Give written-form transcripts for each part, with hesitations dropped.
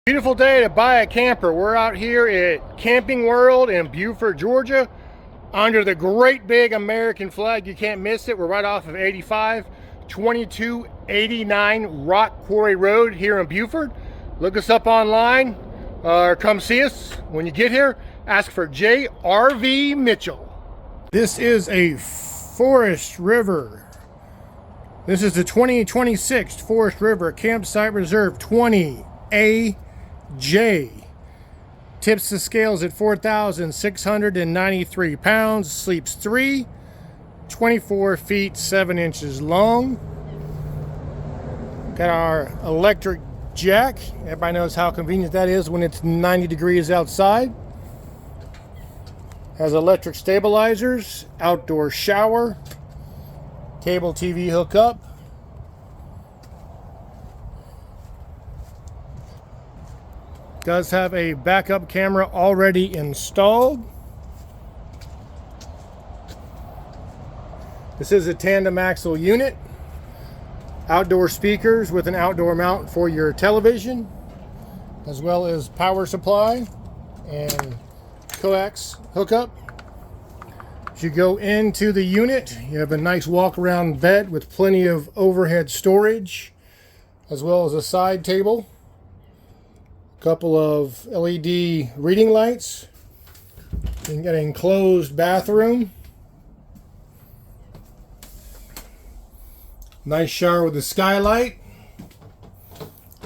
Beautiful day to buy a camper. We're out here at Camping World in Buford, Georgia, under the great big American flag. You can't miss it. We're right off of 85, 2289 Rock Quarry Road here in Buford. Look us up online or come see us. When you get here, ask for J.R.V. Mitchell. This is a Forest River. This is the 2026 Forest River Campsite Reserve 20A. Tips the scales at 4,693 pounds, sleeps 3, 24 feet 7 inches long. Got our electric jack. Everybody knows how convenient that is when it's 90 degrees outside. Has electric stabilizers, outdoor shower, cable TV hookup. Does have a backup camera already installed. This is a tandem axle unit. Outdoor speakers with an outdoor mount for your television, as well as power supply and coax hookup. As you go into the unit, you have a nice walk-around bed with plenty of overhead storage, as well as a side table. Couple of LED reading lights. You can get an enclosed bathroom. Nice shower with a skylight.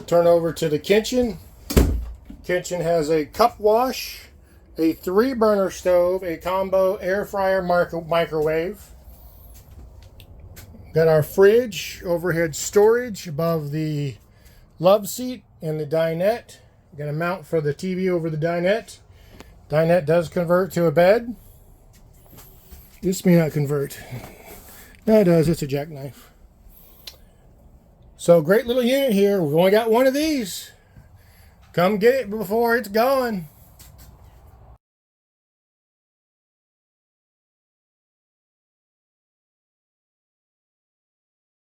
Turn over to the kitchen. Kitchen has a cup wash, a 3-burner stove, a combo air fryer microwave. Got our fridge, overhead storage above the love seat and the dinette. Got a mount for the TV over the dinette. Dinette does convert to a bed. This may not convert. No, it does. It's a jackknife. So great little unit here. We've only got one of these. Come get it before it's gone.